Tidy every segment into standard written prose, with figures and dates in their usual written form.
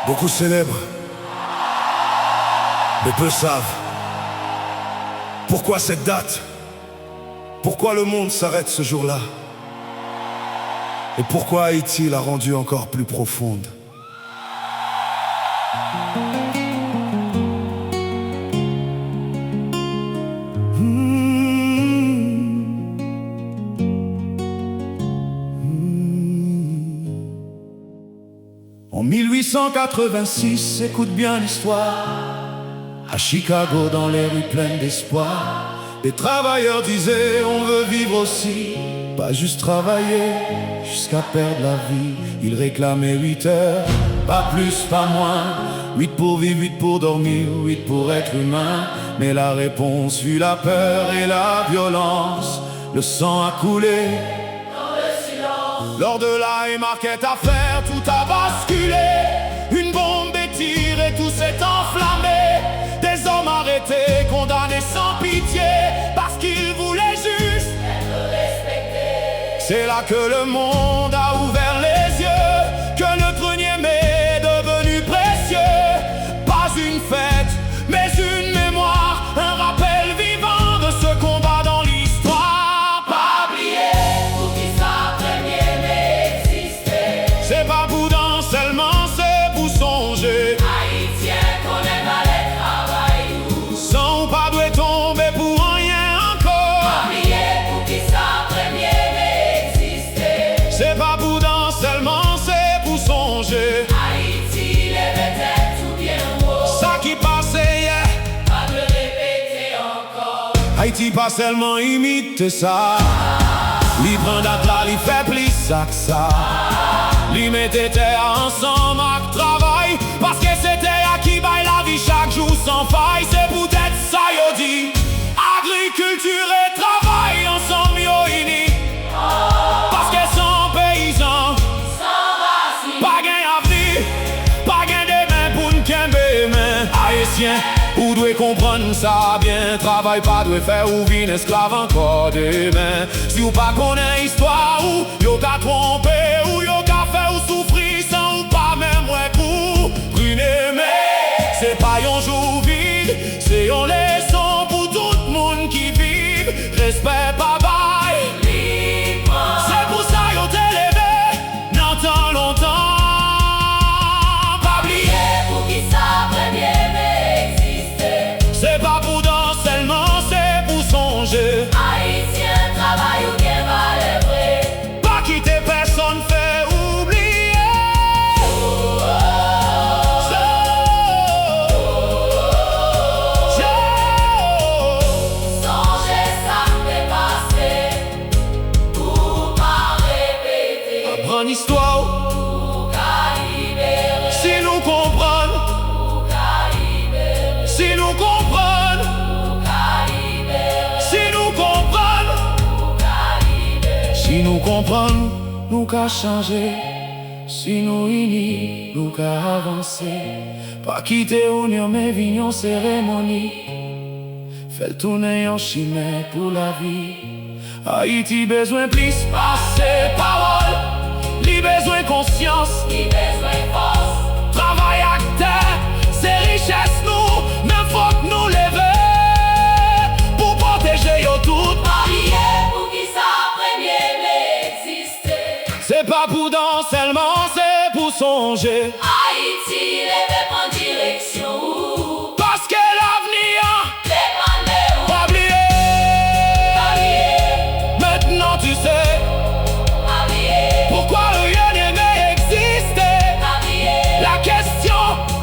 Beaucoup célèbrent, mais peu savent. Pourquoi cette date? Pourquoi le monde s'arrête ce jour-là? Et pourquoi Haïti l'a rendue encore plus profonde? En 1886, écoute bien l'histoire. À Chicago, dans les rues pleines d'espoir, des travailleurs disaient on veut vivre aussi, pas juste travailler jusqu'à perdre la vie. Ils réclamaient 8 heures, pas plus, pas moins. 8 pour vivre, 8 pour dormir, 8 pour être humain. Mais la réponse fut la peur et la violence. Le sang a coulé dans le silence. Lors de la Haymarket affaire, tout a basculé. Une bombe est tirée, tout s'est enflammé. Des hommes arrêtés, condamnés sans pitié, parce qu'ils voulaient juste être respectés. C'est là que le monde a ouvert les yeux, que le 1er mai est devenu précieux. Pas une fête, mais une mémoire, un rappel vivant de ce combat dans l'histoire. Pas oublier pour qui ça 1er mai existait. C'est pas pour danser seulement, c'est pour songer. Haïtien qu'on aime aller travailler. Sans pas doit tomber pour rien encore. Pas oublier pour qui ça 1er mai existait. C'est pas pour danser seulement, c'est pour songer. Haïti lève tête tout bien haut. Ça qui passait hier, Pas de répéter encore. Haïti pas seulement imite ça. Li prend date là, li fait plus ça que ça. Li mettait terre ensemble avec travail, parce que c'était à qui baille la vie chaque jour sans faille. C'est peut-être ça yo dit, agriculture et travail ensemble yo unis. Parce que sans paysans, Sans racine. pas gain avenir, pas gain demain pour n'kembe main. Haïtien, ou doit comprendre ça bien. Travail pas doit faire ou vin esclave encore demain. Si ou pas connaît histoire ou yo ka trompé, ou yo ka fait ou souffrir sans ou pas même ouais coup. Brûler mais c'est pas un jour vide, c'est une leçon pour tout le monde qui vit. Respect pas bail. C'est pour ça yo t'es levé, n'entend longtemps. Pas oublier, Pour qui ça 1er mai existait. c'est pas pour danser seulement, c'est pour songer. Haïtien travaille ou bien va le vrai. Pas quitter personne, fait oublier. Songez ça m'est passé. Pour pas répéter. Prends l'histoire, Pour qu'à libérer. si nous comprenons, Pour qu'à libérer. si nous comprenons, Pour qu'à libérer. si nous comprenons, Pour qu'à libérer. si nous comprenons, nous qu'à changer. Si nous unis, nous qu'à avancer. Pas quitter union mais vignon cérémonie. Fait tourner en chimère pour la vie. Haïti besoin plus passer parole. Li besoin conscience. Qui besoin force. Travail à terre, c'est richesse nous. Mais faut que nous lever pour protéger yo tout. Marié pour qui ça 1er mai existait. C'est pas pour danser seulement, c'est pour songer. Haïti lève prend direction. Parce que l'avenir, Dépendez où. pas oublier. Marié. Maintenant tu sais Marié. pourquoi le rien n'est exister. Marié. La question,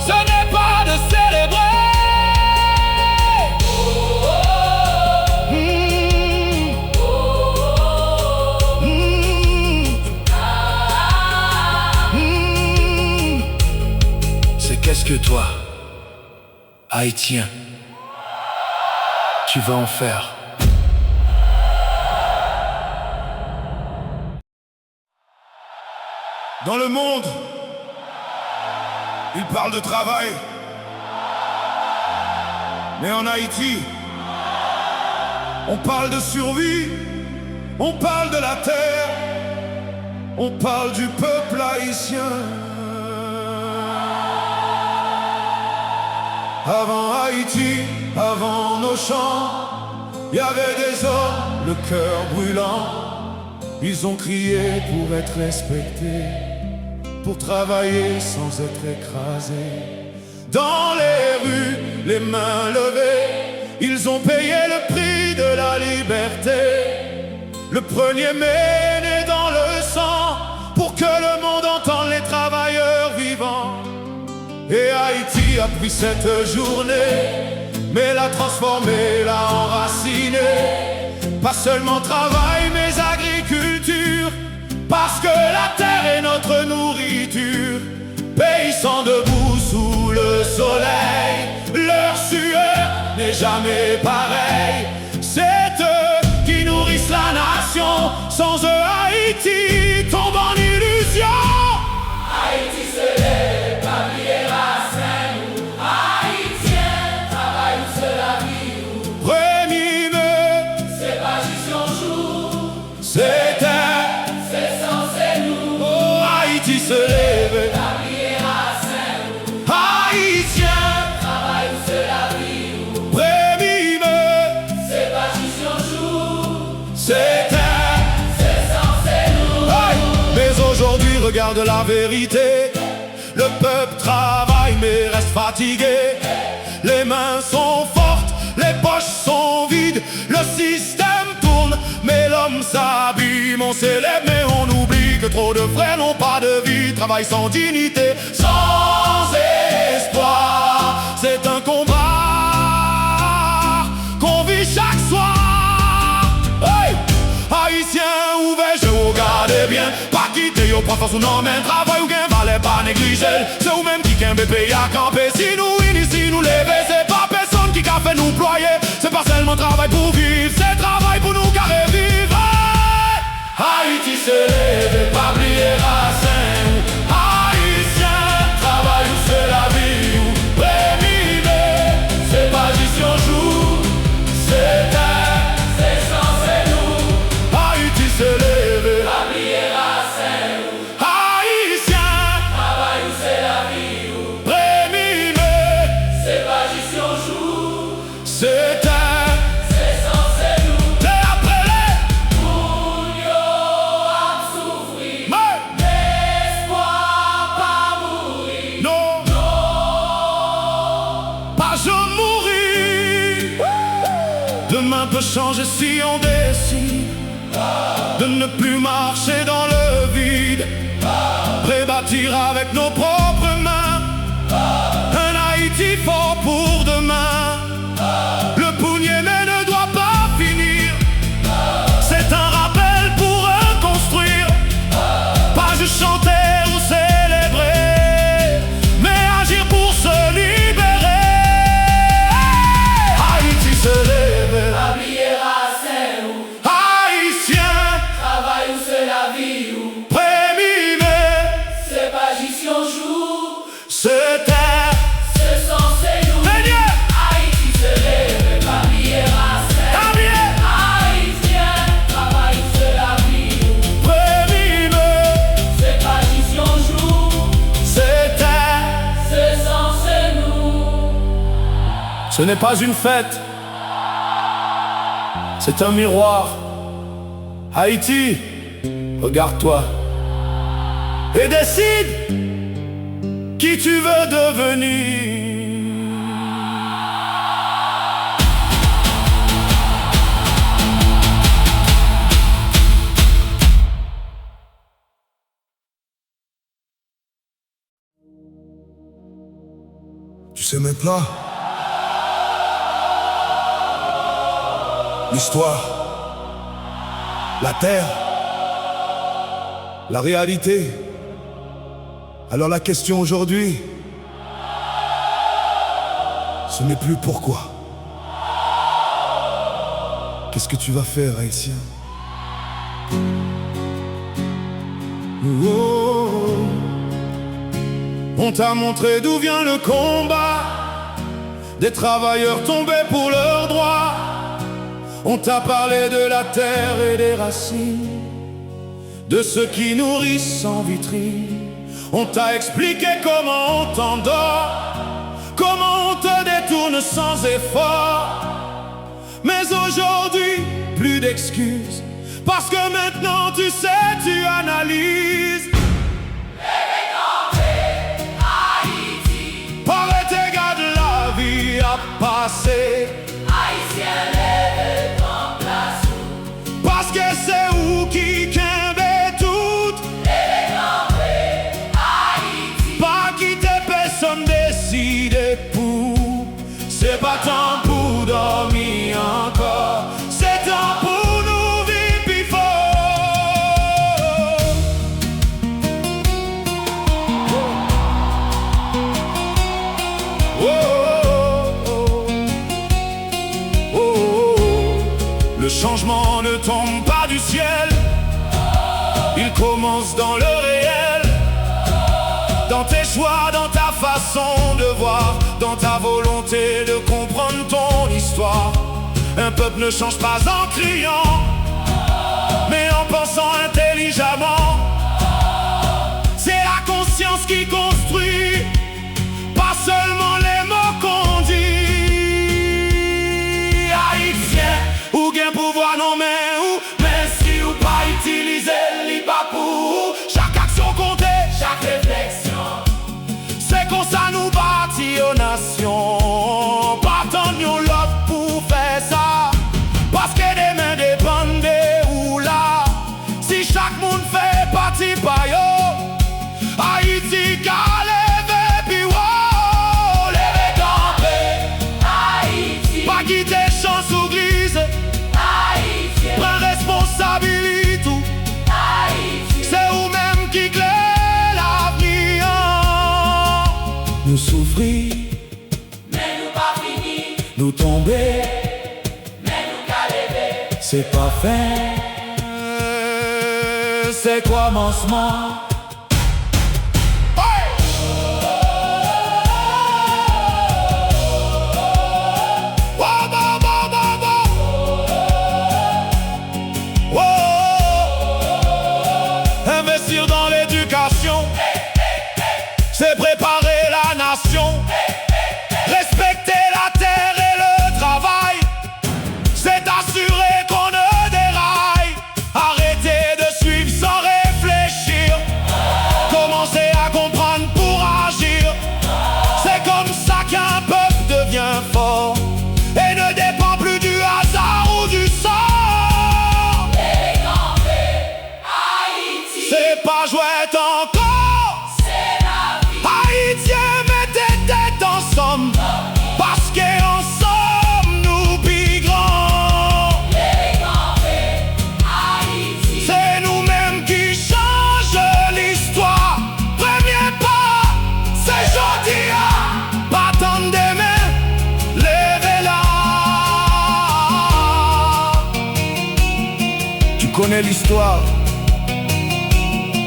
ce n'est pas de célébrer. C'est qu'est-ce que toi, Haïtien, tu vas en faire? Dans le monde, ils parlent de travail. Mais en Haïti, on parle de survie, on parle de la terre, on parle du peuple haïtien. Avant Haïti, avant nos champs, il y avait des hommes, le cœur brûlant. Ils ont crié pour être respectés, pour travailler sans être écrasés. Dans les rues, les mains levées, ils ont payé le prix de la liberté. Le 1er mai né dans le sang, pour que le monde entende les travailleurs vivants. Et Haïti a pris cette journée, mais l'a transformée, l'a enracinée. Pas seulement travail, mais agriculture, parce que la terre est notre nourriture. Paysans debout sous le soleil, leur sueur n'est jamais pareille. C'est eux qui nourrissent la nation, sans eux Haïti tombe en illusion. Haïti se lève, papier racine, Haïtien, travail ou c'est la vie. 1er mai, C'est pas juste un jour, c'était, c'est censé nous. oh Haïti se lève, Papier racine, Haïtien, travail ou c'est la vie. 1er mai, C'est pas juste un jour, c'était. c'est censé nous. Hey! Mais aujourd'hui, regarde la vérité. Le peuple travaille mais reste fatigué. Les mains sont fortes, les poches sont vides. Le système tourne, mais l'homme s'abîme. On s'élève mais on oublie que trop de frères n'ont pas de vie. Travail sans dignité, sans espoir. C'est un combat qu'on vit chaque soir. Hey! Haïtien ouvert, je vous garde bien. Pas quitter yo, pas force ou non, mais travail ou gain, valait pas négliger. C'est ou même qui qu'un bébé à camper. Si nous initie, nous lever, c'est pas personne qui a fait nous ployer. C'est pas seulement travail pour vivre, c'est travail pour nous carrer vivre. Hey! Haïti se lève, pas oublier racine. Haïtien, travail ou c'est la vie. 1er mai, c'est pas juste un jour, c'est C'est censé nous. Haïti se lève, Papier racine, Haïtien, travail ou c'est la vie. 1er mai, C'est pas juste un jour, c'était c'est censé nous. les après les Pour yo à souffrir, mais l'espoir pas mourir. non, pas je mourir. Demain peut changer si on décide de ne plus marcher dans le vide, rebâtir avec nos propres mains un Haïti fort pour demain. Le 1er mai ne doit pas finir, c'est un rappel pour reconstruire. Pas juste chanter ou célébrer, mais agir pour se libérer. Haïti se lève, Papier racine, Haïtien, travail ou c'est la vie. 1er mai, C'est pas juste un jour, c'était c'est censé nous. Seigneur, Haïti se lève, papier racine, Gabriel, Haïtien, travail ou c'est la vie. 1er mai, C'est pas juste un jour, c'était. c'est censé nous. Ce n'est pas une fête, c'est un miroir. Haïti, regarde-toi et décide qui tu veux devenir. Tu sais mes plats, l'histoire, la terre, la réalité. Alors la question aujourd'hui, ce n'est plus pourquoi. Qu'est-ce que tu vas faire, Haïtien? Oh, on t'a montré d'où vient le combat des travailleurs tombés pour leurs droits. On t'a parlé de la terre et des racines, de ceux qui nourrissent sans vitrine. On t'a expliqué comment on t'endort, comment on te détourne sans effort. Mais aujourd'hui, plus d'excuses, parce que maintenant tu sais, tu analyses. Par égard de la vie à passer, Haïtien, lève ton place. parce que c'est où qui qu'aimait tout. Haïti, Pas quitter personne décidé pour. C'est pas temps pour dormir encore, c'est temps pour nous vivre plus fort. Oh, oh, oh, oh, oh. Le changement ne tombe pas du ciel, il commence dans le réel. Dans tes choix, dans ta façon de voir, dans ta volonté de comprendre ton histoire. Un peuple ne change pas en criant, mais en pensant intelligemment. C'est la conscience qui construit, pas seulement les mots qu'on dit. Haïtien, ou gain pouvoir non mais ou, mais si ou pas utiliser l'IPA pour chaque action comptée, chaque réflexion. c'est comme ça nous bâtit aux nations. Pas tant nous l'autre pour faire ça, parce que des mains dépendent de où là. Si chaque monde fait partie par yo, Haïti qu'a levé puis wow, levé campé. Haïti, Pas quitter chance ou grise, Haïtien, prends responsabilité. Haïti, C'est vous-même qui clé l'avenir. Nous souffrir, mais nous pas fini, nous tomber, mais nous qu'à lever. c'est pas fait, c'est commencement. Hey! Wow, wow, wow, wow, wow. Wow. Investir dans l'éducation, c'est préparer la nation. Respecter la terre et le travail, c'est assurer qu'on ne déraille. Arrêter de suivre sans réfléchir, commencer à comprendre pour agir. C'est comme ça qu'un peuple devient fort et ne dépend plus du hasard ou du sort. Haïti, C'est pas jouette encore, c'est la vie. Haïtien, mettez tête ensemble, parce qu'ensemble nous plus grands. Haïti, C'est nous-mêmes qui changeons l'histoire. Premier pas, c'est gentil, pas tant des mains, levez-la. Tu connais l'histoire,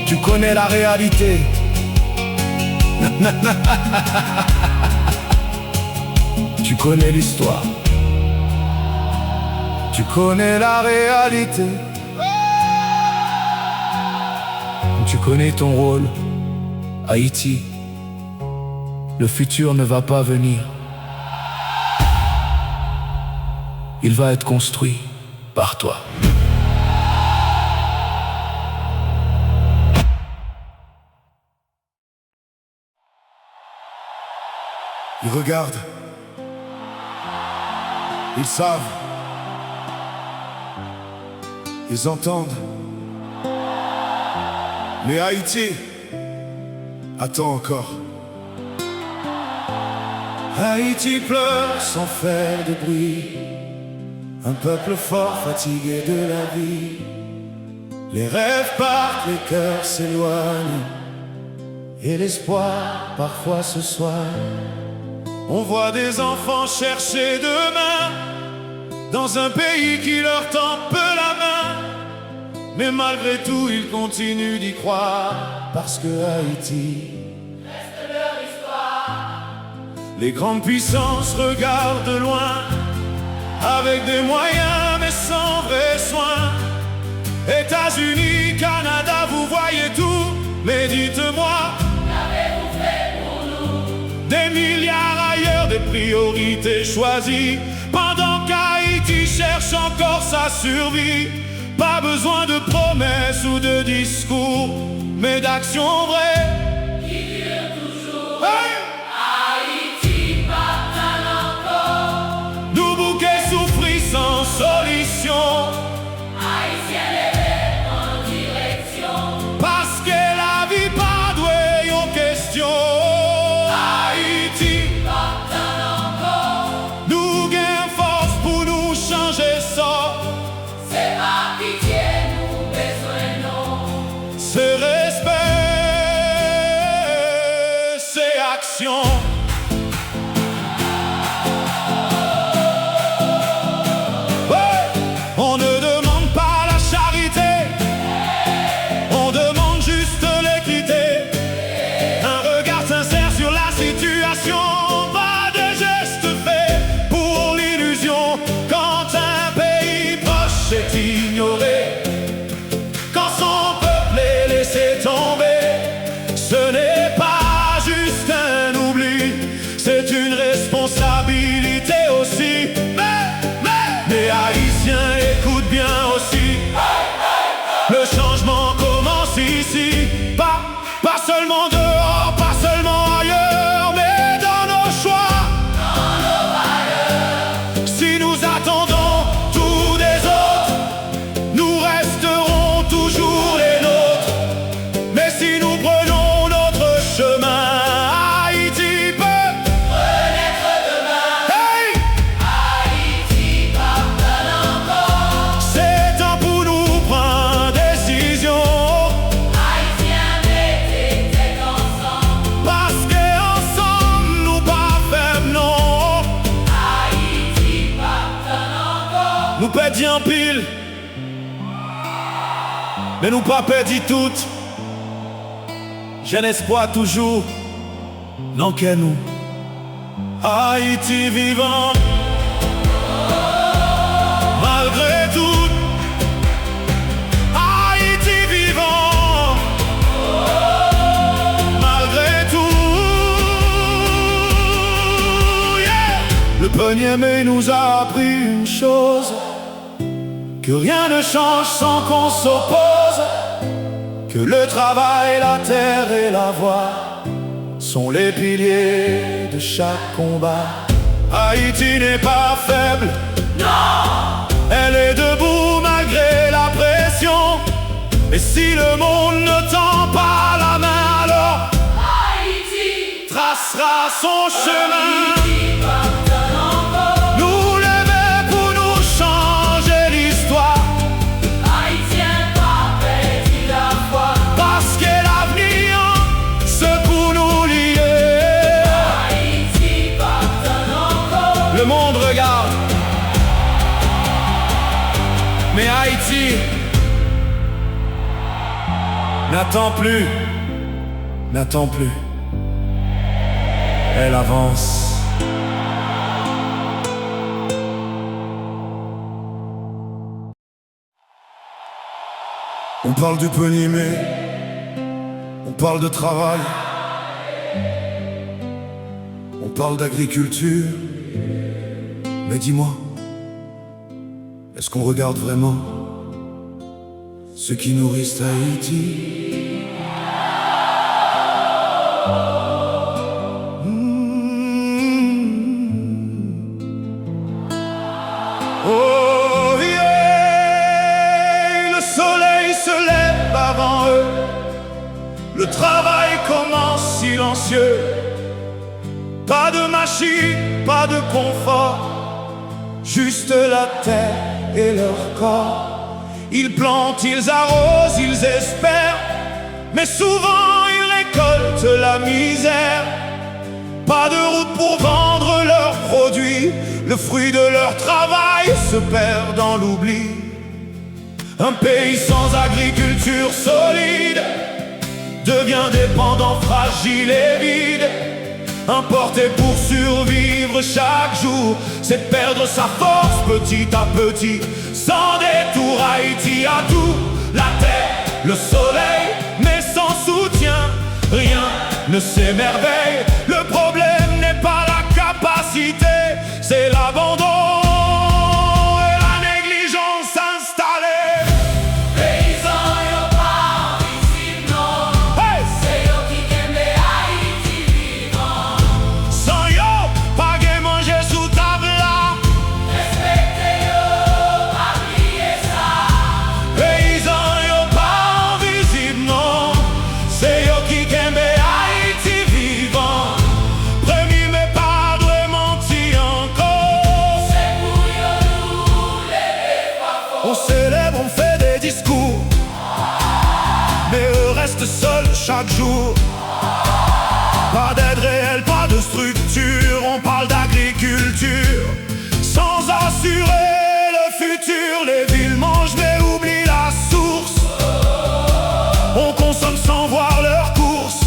tu connais la réalité. Tu connais l'histoire, tu connais la réalité. Tu connais ton rôle, Haïti. Le futur ne va pas venir, il va être construit par toi. Ils regardent. Ils savent. Ils entendent. Mais Haïti attend encore. Haïti pleure sans faire de bruit, un peuple fort fatigué de la vie. Les rêves partent, les cœurs s'éloignent, et l'espoir parfois se soigne. On voit des enfants chercher demain dans un pays qui leur tend peu la main. Mais malgré tout, ils continuent d'y croire, parce que Haïti reste leur histoire. Les grandes puissances regardent de loin, avec des moyens mais sans vrai soin. États-Unis, Canada, vous voyez tout, mais dites-moi, Qu'avez-vous fait pour nous? des milliards ailleurs, des priorités choisies. Pendant qu'Haïti cherche encore sa survie, pas besoin de promesses ou de discours, mais d'actions vraies qui durent toujours. Hey! Haïti pardonne encore. Nous bouquets souffrir sans solution, Haïtien levé en direction. parce que la vie pas douée en question. Haïti, Pardonne encore. nous gain force pour nous changer ça. C'est pas pitié, nous besoin non. C'est respect, c'est action. Ouais, on ne demande pas la charité, on demande juste l'équité. Un regard sincère sur la situation, pas de gestes faits pour l'illusion. Quand un pays proche est ignoré, quand son peuple est laissé tomber, ce n'est pas juste un oubli, c'est une responsabilité aussi. Mais Haïtiens, écoute bien aussi, le changement commence ici, pas seulement dehors, pas seulement ailleurs, mais dans nos choix. Si nous attendons tout des autres, nous resterons toujours les nôtres. Mais si nous prenons notre chemin, Haïti peut Renaître demain. Hey! Haïti pardonne encore. C'est temps pour nous prendre décision, Haïtiens, mettez tête ensemble. parce qu'ensemble nous pas faibles, non. Haïti pardonne encore. Nous perdit en pile, mais nous pas perdu toutes. J'ai un espoir toujours, non que nous. Haïti vivant, malgré tout. Haïti vivant, malgré tout. Yeah! Le 1er mai nous a appris une chose, que rien ne change sans qu'on s'oppose, que le travail, la terre et la voix sont les piliers de chaque combat. Haïti n'est pas faible, Non. elle est debout malgré la pression. Et si le monde ne tend pas la main, alors Haïti. tracera son chemin. Haïti pardonne encore. Nous lever pour nous changer l'histoire, Haïtien pas perdu la foi. parce que l'avenir secoue nous lier. Haïti pardonne encore. Le monde regarde, mais Haïti n'attend plus, n'attend plus. Elle avance. On parle du 1er mai, on parle de travail, on parle d'agriculture. Mais dis-moi, est-ce qu'on regarde vraiment ceux qui nourrissent Haïti? Oh yeah, le soleil se lève avant eux, le travail commence silencieux. Pas de machine, pas de confort, juste la terre et leur corps. Ils plantent, ils arrosent, ils espèrent, mais souvent ils récoltent la misère. Pas de route pour vendre leurs produits, le fruit de leur travail se perd dans l'oubli. Un pays sans agriculture solide devient dépendant, fragile et vide. Importer pour survivre chaque jour, c'est perdre sa force petit à petit. Sans détour, Haïti a tout, la terre, le soleil, mais sans soutien, rien ne s'émerveille. Le problème n'est pas la capacité cité, c'est l'abandon et la négligence installée. Paysan yo pas invisible non. Hey! C'est yo qui kembe Haïti vivant. Sans yo, pas gen manger sous table là. Respectez yo, pas oublier ça. Paysan yo pas invisible non. C'est yo qui kembe Haïti vivant. Premier mais pas de menti encore. C'est pour yo nous lever pas fort. On célèbre, on fait des discours, mais eux restent seuls chaque jour. Pas d'aide réelle, pas de structure, on parle d'agriculture sans assurer le futur. Les villes mangent mais oublient la source. On consomme sans voir leurs courses.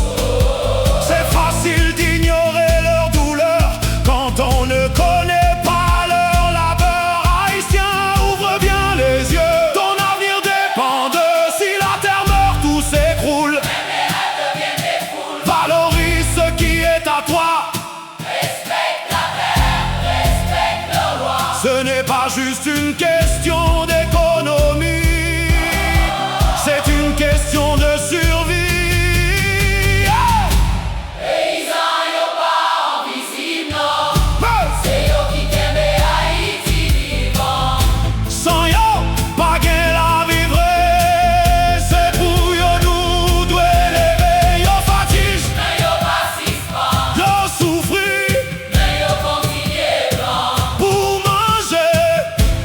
C'est facile d'ignorer leur douleur quand on ne connaît pas leur labeur. Haïtien, ouvre bien les yeux. Ton avenir dépend de si la terre meurt, tout s'écroule. Valorise ce qui est à toi. Respecte la terre, respecte le roi. Ce n'est pas juste une question d'économie, c'est une question de survie. Paysan yo pas invisible non. Hey! C'est yo qui kembe Haïti vivant. Sans yo, pas gain la vivre. C'est pour yo nous doit lever. Yo fatigue, Mais yo pas suspend, yo souffrir mais yo continue blanc. pour manger,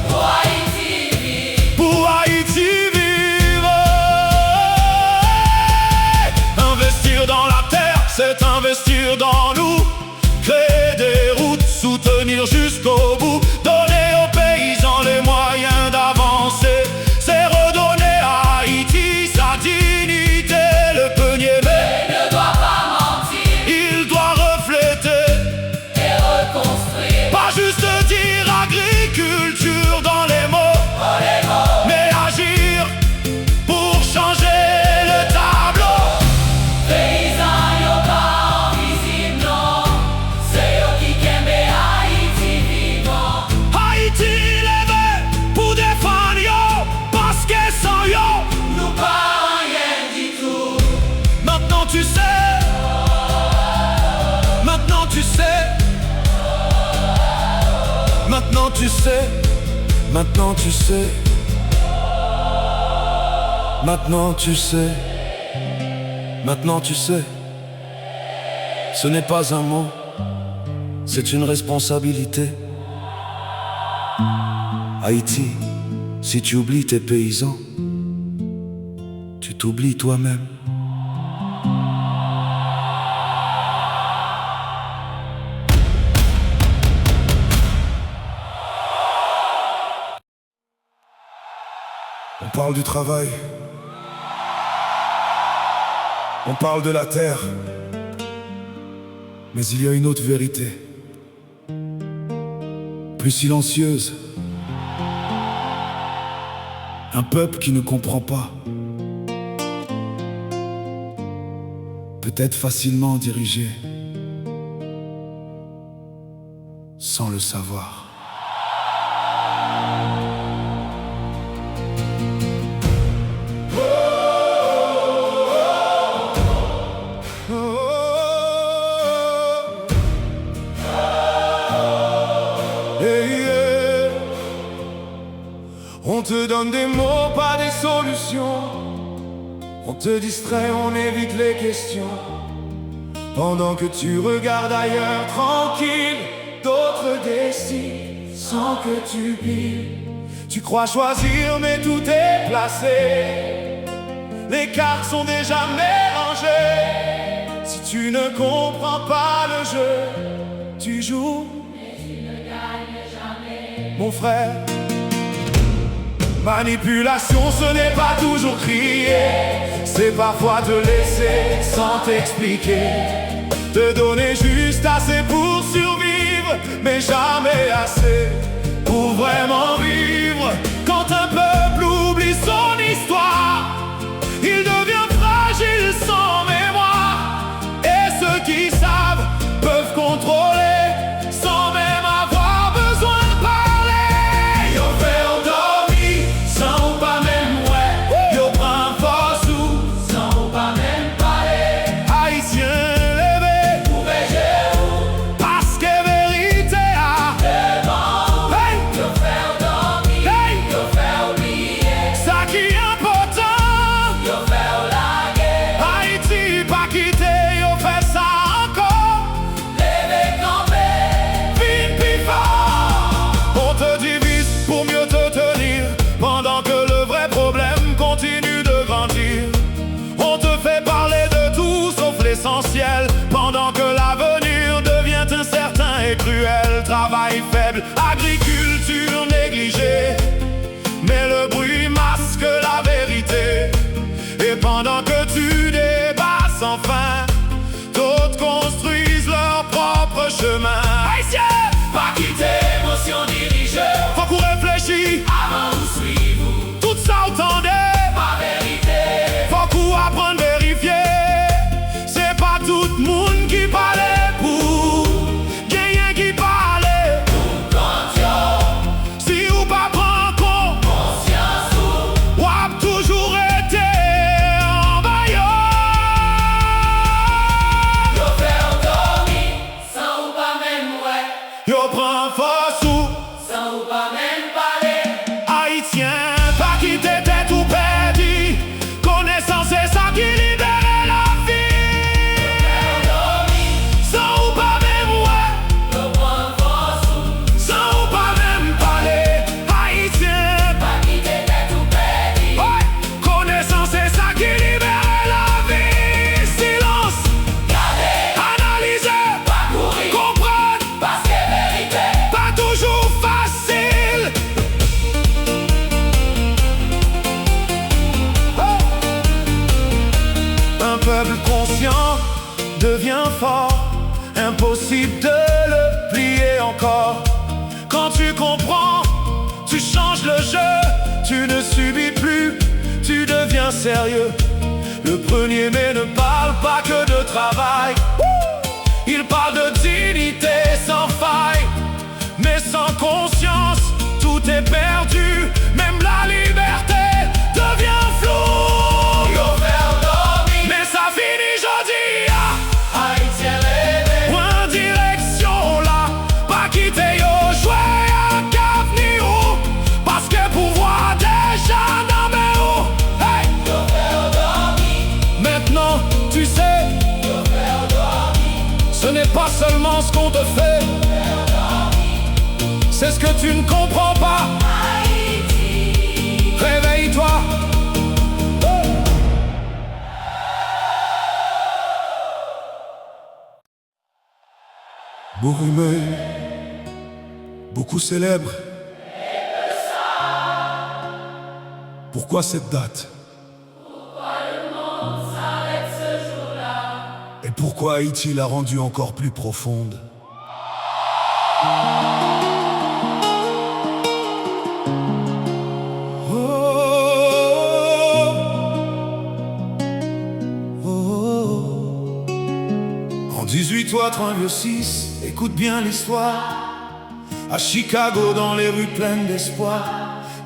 Pour Haïti vivre. pour Haïti vivre. Investir dans la terre, c'est investir dans nous. Créer des routes, soutenir jusqu'au bout. Donner aux paysans les moyens d'avancer. C'est redonner à Haïti sa dignité. Le peunier mais Il ne doit pas mentir il doit refléter, et reconstruire. pas juste dire agriculture dans les mots, mais agir pour changer le tableau. Paysan yo pas invisible non. C'est yo qui kembe Haïti vivant. Haïti levé pour défendre yo, parce que sans yo, Nous pas rien du tout. maintenant tu sais, maintenant tu sais, maintenant tu sais, maintenant tu sais, maintenant tu sais, maintenant tu sais. Ce n'est pas un mot, c'est une responsabilité. Haïti, si tu oublies tes paysans, tu t'oublies toi-même. On parle du travail. On parle de la terre. Mais il y a une autre vérité, plus silencieuse. Un peuple qui ne comprend pas peut être facilement dirigé sans le savoir. On te donne des mots, pas des solutions. On te distrait, on évite les questions. Pendant que tu regardes ailleurs tranquille, d'autres décident sans que tu piles. Tu crois choisir mais tout est placé. Les cartes sont déjà mélangées. Si tu ne comprends pas le jeu, tu joues mais tu ne gagnes jamais. Mon frère, manipulation, ce n'est pas toujours crier. C'est parfois te laisser sans t'expliquer. Te donner juste assez pour survivre, mais jamais assez pour vraiment vivre. Quand un peuple oublie son histoire, il devient fragile sans mémoire. Et ceux qui savent peuvent contrôler sans l'essentiel, pendant que l'avenir devient incertain et cruel. Travail faible, agriculture négligée, mais le bruit masque la vérité. Et pendant que tu débats sans fin, d'autres construisent leur propre chemin. Haïtien, Pas quitter émotion dirigeur faut qu'on réfléchisse, avant ou suivre tout ça entendez. pas vérité. Faut qu'on apprenne à vérifier. C'est pas tout le monde qui parle pour gagner qui parle. Si ou pas prend compte, Conscience ou ou a toujours été en baillot. yo fait endormi sans ou pas même ouais, Yo prend force ou sans ou pas même parler. haïtien, pas quitter tête ou perdu. Connaissance c'est ça qui libère la vie. Endormi, Sans ou pas même ouais, yo prend force ou sans ou pas même parler. Haïtien, pas quitter tête ou perdu. ouais, connaissance c'est ça qui libère la vie. Silence, Gardez, analyser, pas courir, comprendre, parce que vérité. pas toujours facile. Un peuple conscient devient fort, impossible de le plier encore. Quand tu comprends, tu changes le jeu, tu ne subis plus, tu deviens sérieux. Le 1er mai ne parle pas que de travail, il parle de dignité sans faille. Mais sans conscience, tout est perdu, même la liberté devient floue. Yo fait endormi, Mais ça finit jeudi, Haïtien levé. point direction là, pas quitter yo, jouer à Cap où, parce que pouvoir déjà dans mes hauts. Hey! Yo fait endormi, Maintenant, tu sais, yo fait endormi. ce n'est pas seulement ce qu'on te fait, c'est ce que tu ne comprends pas. Haïti, Réveille-toi. Beaucoup meurent, beaucoup célèbrent. Pourquoi cette date? Et pourquoi Haïti l'a rendue encore plus profonde? En 1886, écoute bien l'histoire. À Chicago, dans les rues pleines d'espoir,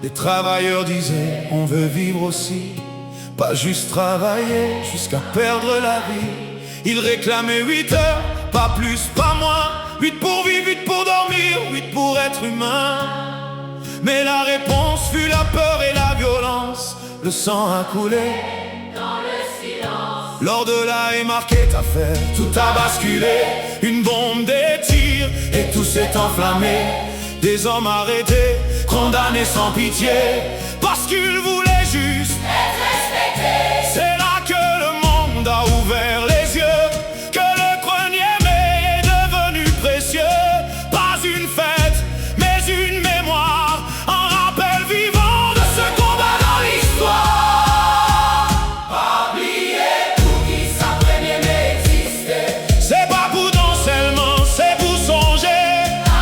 les travailleurs disaient on veut vivre aussi, pas juste travailler jusqu'à perdre la vie. Ils réclamaient 8 heures, pas plus, pas moins. 8 pour vivre, 8 pour dormir, 8 pour être humain. Mais la réponse fut la peur et la violence. Le sang a coulé dans le silence. lors de la émarquée affaire. Tout a basculé, une bombe, des tirs, et tout s'est enflammé. Des hommes arrêtés, condamnés sans pitié, parce qu'ils voulaient juste Être respecté, C'est là que le monde a ouvert les yeux, que le 1er mai est devenu précieux. Pas une fête, mais une mémoire, un rappel vivant de ce combat dans l'histoire. pas oublier pour qui sa 1er mai existait. C'est pas pour danser seulement, c'est pour songer.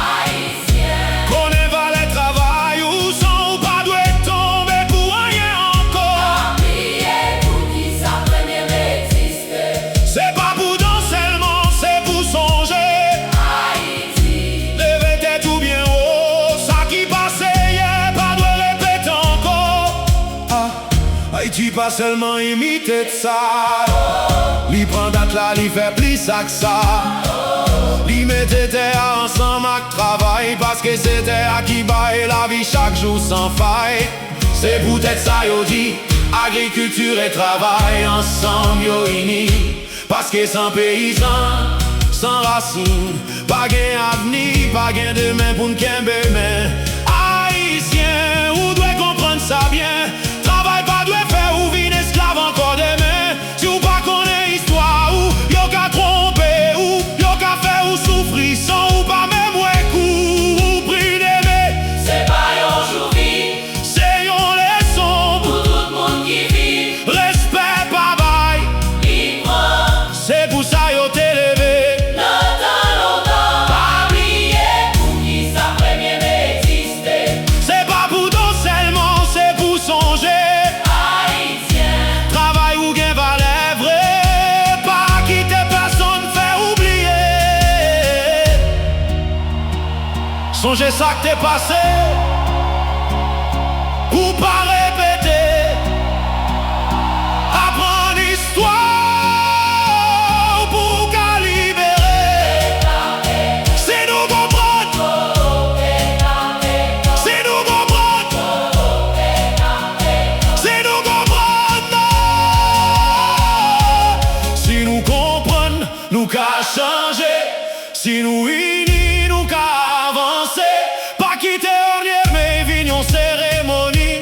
Haïtien, Qu'on valait travail ou sans ou pas doit tomber pour rien encore. oublier pour qui sa 1er mai existait. C'est pas pour danser seulement, c'est pour songer. Haïti, Levez tête tout bien haut, ça qui passait hier, pas de répéter encore. Haïti pas seulement imité de ça, li prend date là, li fait plus ça que ça. Li mette terre ensemble avec travail, parce que c'était à qui baille la vie chaque jour sans faille. C'est peut-être ça yo dit, agriculture et travail ensemble yo unis. Parce que sans paysan, sans racines, pas gain avenir, pas gain demain pour n'kembe mais Haïtien, ou doit comprendre ça bien. Travail pas doit faire ou vin esclave encore demain. Si ou pas connaît histoire ou yo songer ça que t'es passé, ou pas répéter, apprendre l'histoire pour qu'à libérer. C'est nous comprendre, c'est nous comprendre, c'est nous comprendre. Si nous comprenons, nous qu'à changer. Si nous unis, nous qu'à avancer. Pas quitter ornier, mais vignon cérémonie.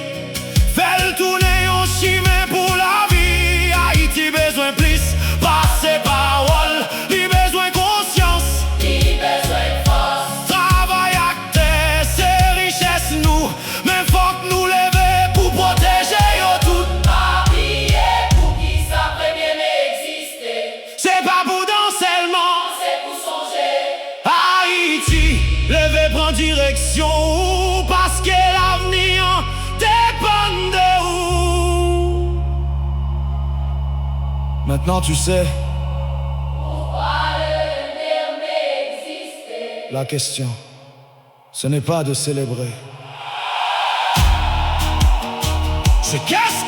Fait le tourner en chemin pour la vie. Haïti besoin plus, passer parole. Li besoin conscience, Li besoin de force, travail acteur, c'est richesse nous. Mais faut que nous lever pour protéger yo tout. pas prier pour qui ça prévient exister. C'est pas pour danser seulement. C'est pour songer, Haïti, levez, prend direction parce que l'avenir dépend de vous. Maintenant tu sais pourquoi le terme exister. la question, ce n'est pas de célébrer, c'est qu'est-ce